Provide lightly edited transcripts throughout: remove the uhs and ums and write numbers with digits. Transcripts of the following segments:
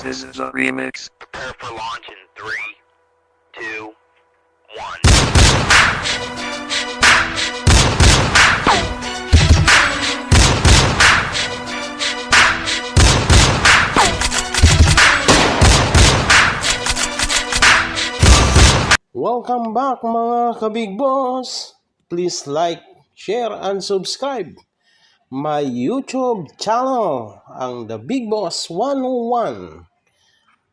This is a remix. Prepare for launch in 3, 2, 1. Welcome back mga kabig boss. Please like, share, and subscribe my YouTube channel, ang The Big Boss 101,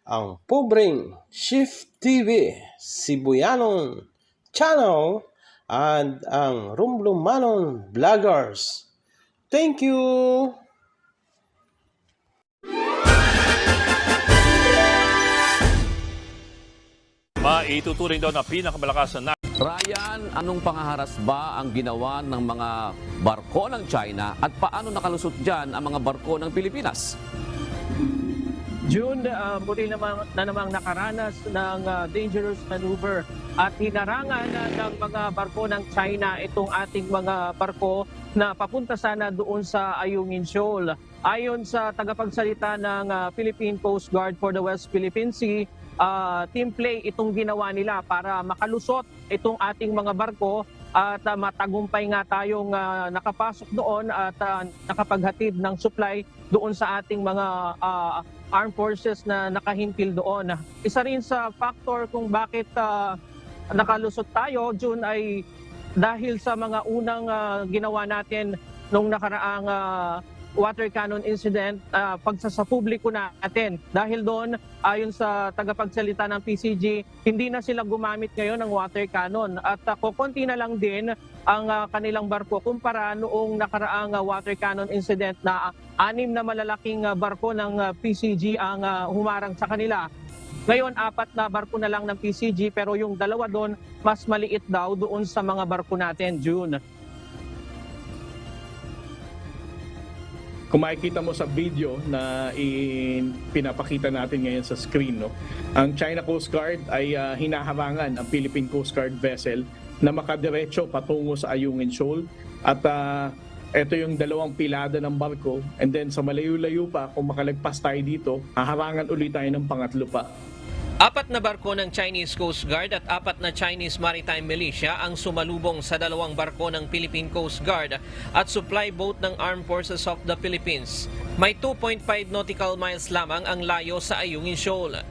ang pobreng Shift TV Sibuyanon channel, and ang Rumblumanon Vloggers. Thank you! Maituturing daw na pinakamalakas na Ryan, anong pangaharas ba ang ginawa ng mga barko ng China at paano nakalusot dyan ang mga barko ng Pilipinas? June, muli namang nakaranas ng dangerous maneuver at hinarangan ng mga barko ng China itong ating mga barko na papunta sana doon sa Ayungin Shoal. Ayon sa tagapagsalita ng Philippine Coast Guard for the West Philippine Sea, team play itong ginawa nila para makalusot itong ating mga barko at matagumpay nga tayong nakapasok doon at nakapaghatid ng supply doon sa ating mga armed forces na nakahimpil doon. Isa rin sa factor kung bakit nakalusot tayo, June, ay dahil sa mga unang ginawa natin nung nakaraang water cannon incident, pagsasapubliko natin. Dahil doon, ayon sa tagapagsalita ng PCG, hindi na sila gumamit ngayon ng water cannon. At kukunti na lang din ang kanilang barko kumpara noong nakaraang water cannon incident na 6 na malalaking barko ng PCG ang humarang sa kanila. Ngayon, 4 na barko na lang ng PCG pero yung 2 doon, mas maliit daw doon sa mga barko natin, June. Kung makikita mo sa video na pinapakita natin ngayon sa screen, no, ang China Coast Guard ay hinaharangan ang Philippine Coast Guard vessel na makadiretso patungo sa Ayungin Shoal. At ito yung 2 pilada ng barko. And then sa malayo-layo pa, kung makalagpas tayo dito, haharangan ulit tayo ng pangatlo pa. 4 na barko ng Chinese Coast Guard at 4 na Chinese Maritime Militia ang sumalubong sa 2 barko ng Philippine Coast Guard at supply boat ng Armed Forces of the Philippines. May 2.5 nautical miles lamang ang layo sa Ayungin Shoal.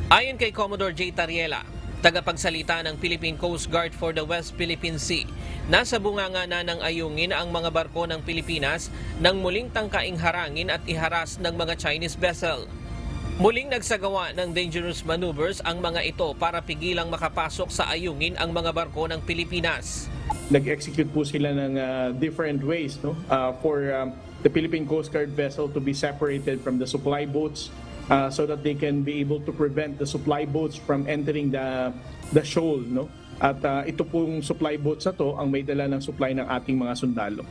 Ayon kay Commodore J. Tariela, tagapagsalita ng Philippine Coast Guard for the West Philippine Sea, nasa bunganga na ng Ayungin ang mga barko ng Pilipinas nang muling tangkaing harangin at iharas ng mga Chinese vessel. Muling nagsagawa ng dangerous maneuvers ang mga ito para pigilang makapasok sa Ayungin ang mga barko ng Pilipinas. Nag-execute po sila ng different ways, no, for the Philippine Coast Guard vessel to be separated from the supply boats so that they can be able to prevent the supply boats from entering the shoal, no? At ito pong supply boats na to ang may dala ng supply ng ating mga sundalo.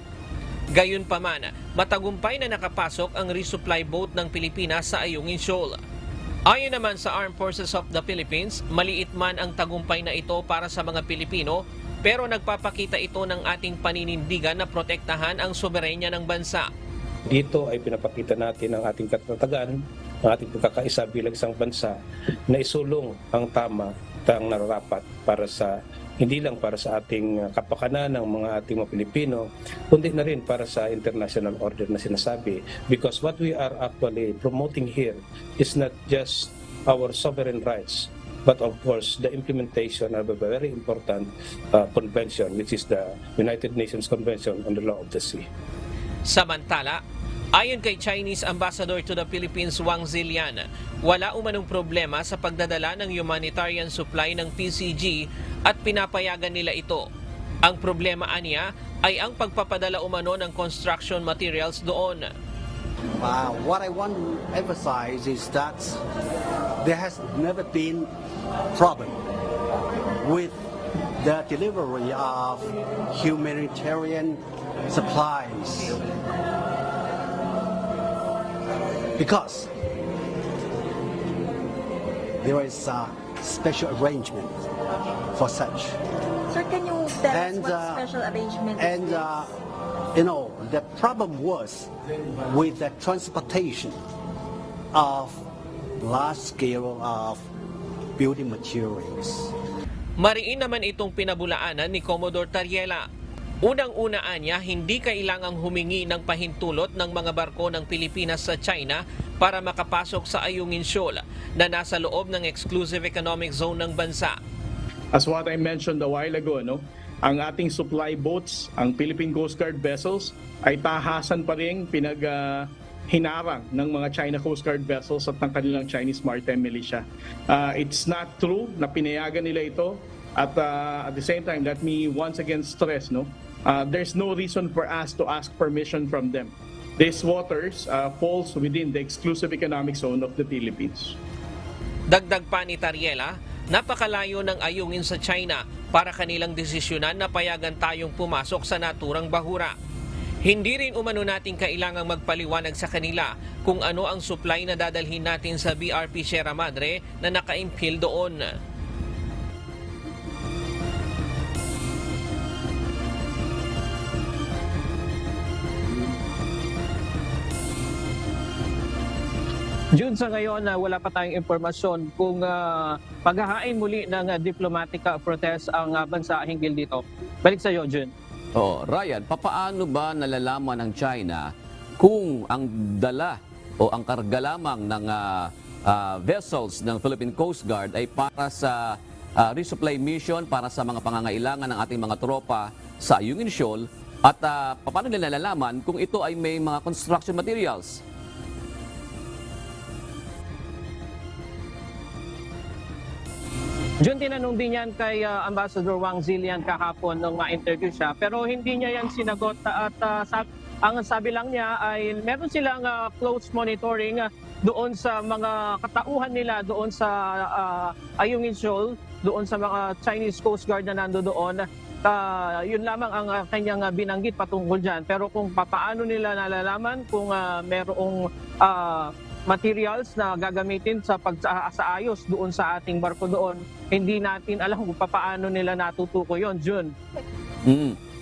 Gayunpaman, matagumpay na nakapasok ang resupply boat ng Pilipinas sa Ayungin Shoal. Ayon naman sa Armed Forces of the Philippines, maliit man ang tagumpay na ito para sa mga Pilipino, pero nagpapakita ito ng ating paninindigan na protektahan ang soberenya ng bansa. Dito ay pinapakita natin ang ating katatagan, ang ating pagkakaisa bilang isang bansa na isulong ang tama at ang nararapat para sa hindi lang para sa ating kapakanan ng mga ating mga Pilipino, kundi na rin para sa international order na sinasabi. Because what we are actually promoting here is not just our sovereign rights, but of course the implementation of a very important convention, which is the United Nations Convention on the Law of the Sea. Samantala, ayon kay Chinese Ambassador to the Philippines Wang Zilian, wala umanong problema sa pagdadala ng humanitarian supply ng PCG at pinapayagan nila ito. Ang problema aniya ay ang pagpapadala umano ng construction materials doon. What I want to emphasize is that there has never been problem with the delivery of humanitarian supplies. Because there is a special arrangement for such. Sir, can you tell us what special arrangement is this? The problem was with the transportation of large scale of building materials. Mariin naman itong pinabulaanan ni Commodore Tariela. Unang-unaan niya, hindi kailangang humingi ng pahintulot ng mga barko ng Pilipinas sa China para makapasok sa Ayungin Shoal na nasa loob ng exclusive economic zone ng bansa. As what I mentioned a while ago, ang ating supply boats, ang Philippine Coast Guard vessels, ay tahasan pa rin hinarang ng mga China Coast Guard vessels at ng kanilang Chinese Maritime Militia. It's not true na pinayagan nila ito. At the same time, let me once again stress, there's no reason for us to ask permission from them. These waters falls within the exclusive economic zone of the Philippines. Dagdag pa ni Tariela, napakalayo ng ayungin sa China para kanilang desisyonan na payagan tayong pumasok sa naturang bahura. Hindi rin umano natin kailangang magpaliwanag sa kanila kung ano ang supply na dadalhin natin sa BRP Sierra Madre na nakaimpil doon. June, sa ngayon, wala pa tayong impormasyon kung paghahain muli ng diplomatic protest ang bansa hinggil dito. Balik sa iyo, June. Ryan, papaano ba nalalaman ng China kung ang dala o ang karga lamang ng vessels ng Philippine Coast Guard ay para sa resupply mission, para sa mga pangangailangan ng ating mga tropa sa Ayungin Shoal? At paano nila nalalaman kung ito ay may mga construction materials? Jun, tinanong din yan kay Ambassador Wang Zilian kahapon nung ma-interview siya, pero hindi niya yan sinagot at ang sabi lang niya ay meron silang close monitoring doon sa mga katauhan nila doon sa Ayungin Shoal, doon sa mga Chinese Coast Guard na nando doon. Yun lamang ang kanyang binanggit patungkol dyan. Pero kung paano nila nalalaman kung merong materials na gagamitin sa pagsaayos doon sa ating barko doon, hindi natin alam kung paano nila natutuko yon, June.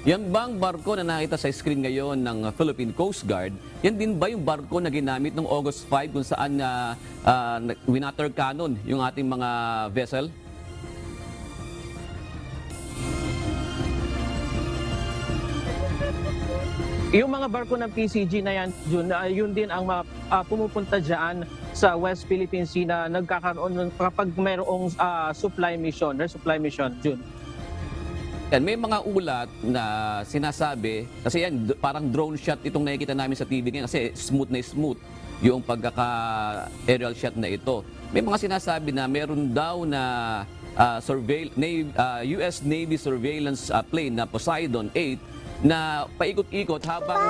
Yan bang barko na nakita sa screen ngayon ng Philippine Coast Guard, yan din ba yung barko na ginamit noong August 5 kung saan winater cannon yung ating mga vessel? Yung mga barko ng PCG na yan, June, yun din ang pumupunta dyan sa West Philippine Sea na nagkakaroon kapag mayroong resupply mission, June. Yan, may mga ulat na sinasabi, kasi yan, parang drone shot itong nakikita namin sa TV ngayon, kasi smooth yung pagkaka-aerial shot na ito. May mga sinasabi na meron daw na US Navy surveillance plane na Poseidon 8 na paikot-ikot habang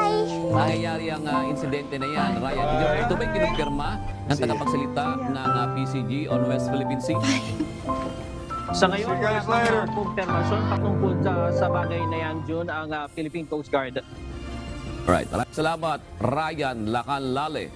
nangyayari ang insidente na yan. Ryan, ito ba'y kinumpirma ng tagapagsalita ng PCG on West Philippine Sea? Sa ngayon, wala pang kumpirmasyon patungkol sa bagay na yan, June, ang Philippine Coast Guard. Alright, maraming salamat, Ryan Lacanlale.